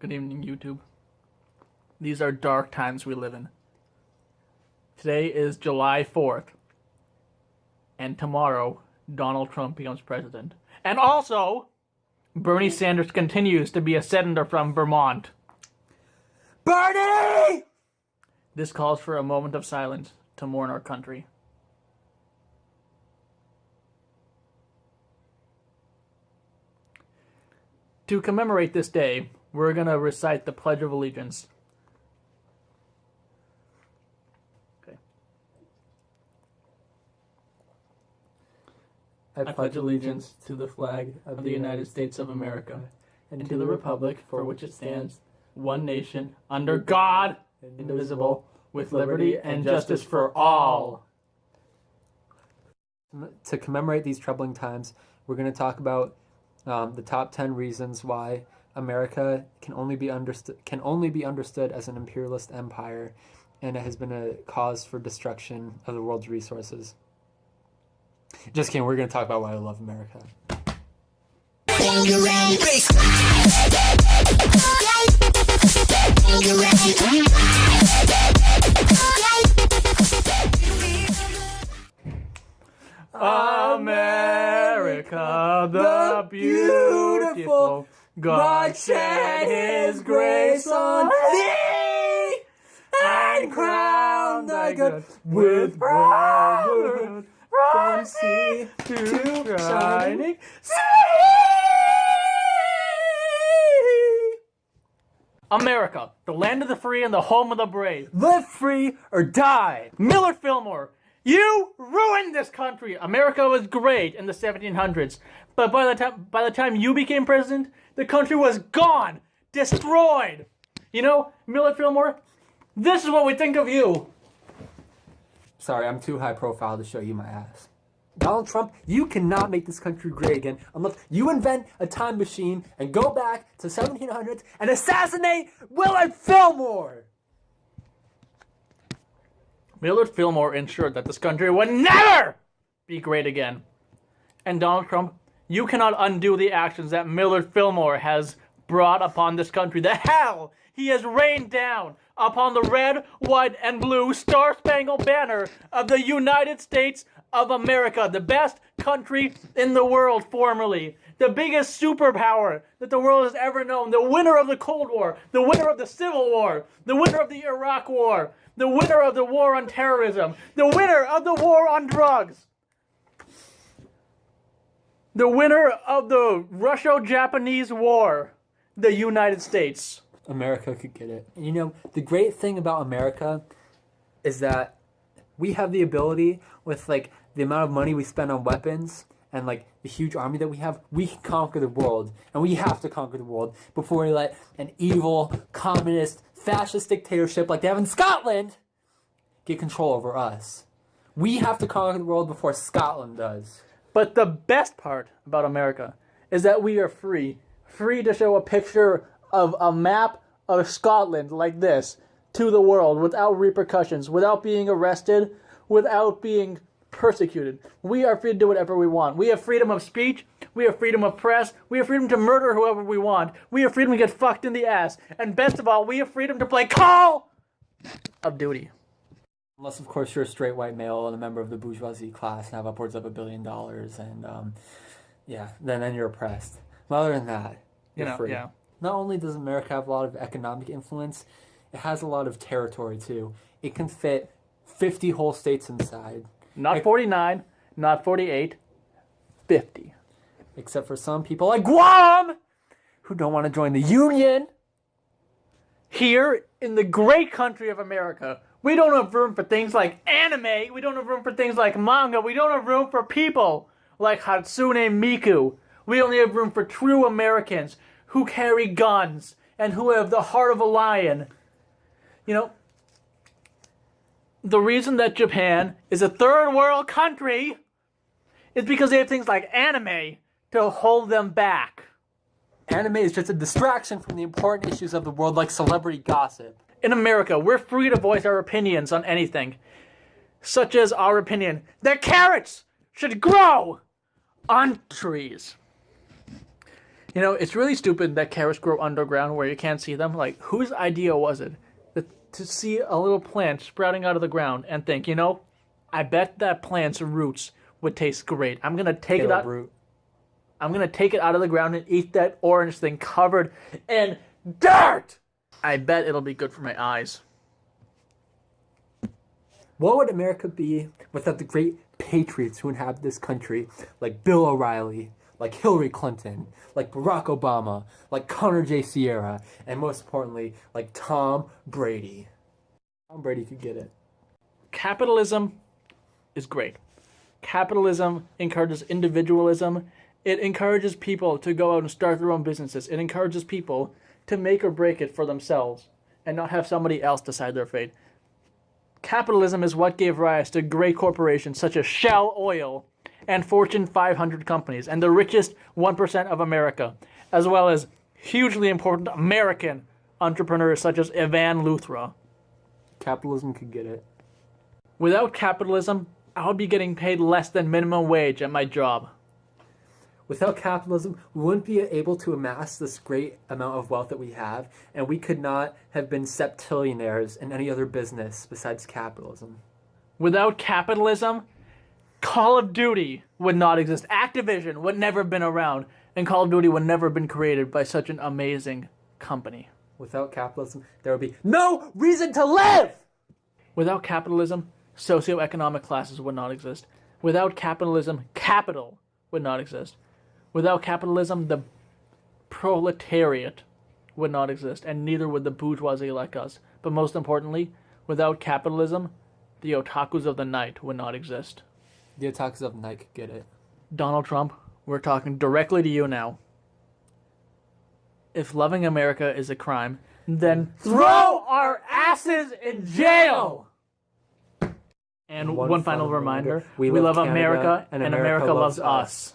Good evening, YouTube. These are dark times we live in. Today is July 4th, and tomorrow, Donald Trump becomes president. And also, Bernie Sanders continues to be a senator from Vermont. Bernie! This calls for a moment of silence to mourn our country. To commemorate this day, we're going to recite the Pledge of Allegiance. Okay. I pledge allegiance to the flag of the United States of America and to the republic for which it stands, one nation, Under God, indivisible, with liberty and justice for all. To commemorate these troubling times, we're going to talk about the top 10 reasons why America can only be understood as an imperialist empire, and it has been a cause for destruction of the world's resources. Just kidding, we're going to talk about why I love America. America, the beautiful, God shed His grace on thee, and crowned thy good with brotherhood from sea to shining sea. America, the land of the free and the home of the brave. Live free or die! Millard Fillmore, you ruined this country. America was great in the 1700s, but by the time you became president, the country was gone, destroyed. You know, Millard Fillmore, this is what we think of you. Sorry, I'm too high profile to show you my ass. Donald Trump, you cannot make this country great again unless you invent a time machine and go back to 1700s and assassinate Willard Fillmore! Millard Fillmore ensured that this country would never be great again. And Donald Trump, you cannot undo the actions that Millard Fillmore has brought upon this country. The hell he has rained down upon the red, white, and blue star-spangled banner of the United States of America, the best country in the world formerly, the biggest superpower that the world has ever known, the winner of the Cold War, the winner of the Civil War, the winner of the Iraq War, the winner of the war on terrorism, the winner of the war on drugs, the winner of the Russo-Japanese War, the United States. America could get it. You know, the great thing about America is that we have the ability, with like the amount of money we spend on weapons and like the huge army that we have, we can conquer the world. And we have to conquer the world before we let an evil, communist, fascist dictatorship like they have in Scotland get control over us. We have to conquer the world before Scotland does. But the best part about America is that we are free. Free to show a picture of a map of Scotland like this to the world without repercussions, without being arrested, without being persecuted. We are free to do whatever we want. We have freedom of speech. We have freedom of press. We have freedom to murder whoever we want. We have freedom to get fucked in the ass. And best of all, we have freedom to play Call of Duty. Unless, of course, you're a straight white male and a member of the bourgeoisie class and have upwards of $1 billion, and then you're oppressed. But other than that, you're free. Yeah. Not only does America have a lot of economic influence, it has a lot of territory too. It can fit 50 whole states inside. Not 49, not 48, 50. Except for some people like Guam, who don't want to join the Union. Here in the great country of America, we don't have room for things like anime. We don't have room for things like manga. We don't have room for people like Hatsune Miku. We only have room for true Americans who carry guns and who have the heart of a lion. You know, the reason that Japan is a third world country is because they have things like anime to hold them back. Anime is just a distraction from the important issues of the world, like celebrity gossip. In America, we're free to voice our opinions on anything, such as our opinion that carrots should grow on trees. You know, it's really stupid that carrots grow underground where you can't see them. Like, whose idea was it to see a little plant sprouting out of the ground and think, you know, I bet that plant's roots would taste great. I'm gonna take it out. Root. I'm gonna take it out of the ground and eat that orange thing covered in dirt. I bet it'll be good for my eyes. What would America be without the great patriots who inhabit this country, like Bill O'Reilly, like Hillary Clinton, like Barack Obama, like Connor J. Sierra, and most importantly, like Tom Brady? Tom Brady could get it. Capitalism is great. Capitalism encourages individualism. It encourages people to go out and start their own businesses. It encourages people to make or break it for themselves and not have somebody else decide their fate. Capitalism is what gave rise to great corporations such as Shell Oil and Fortune 500 companies and the richest 1% of America, as well as hugely important American entrepreneurs such as Ivan Luthra. Capitalism could get it. Without capitalism, I would be getting paid less than minimum wage at my job. Without capitalism, we wouldn't be able to amass this great amount of wealth that we have, and we could not have been septillionaires in any other business besides capitalism. Without capitalism, Call of Duty would not exist. Activision would never have been around, and Call of Duty would never have been created by such an amazing company. Without capitalism, there would be no reason to live! Without capitalism, socioeconomic classes would not exist. Without capitalism, capital would not exist. Without capitalism, the proletariat would not exist, and neither would the bourgeoisie like us. But most importantly, without capitalism, the otakus of the night would not exist. The otakus of the night could get it. Donald Trump, we're talking directly to you now. If loving America is a crime, then throw our asses in jail! And one final reminder, we love America, and America loves us.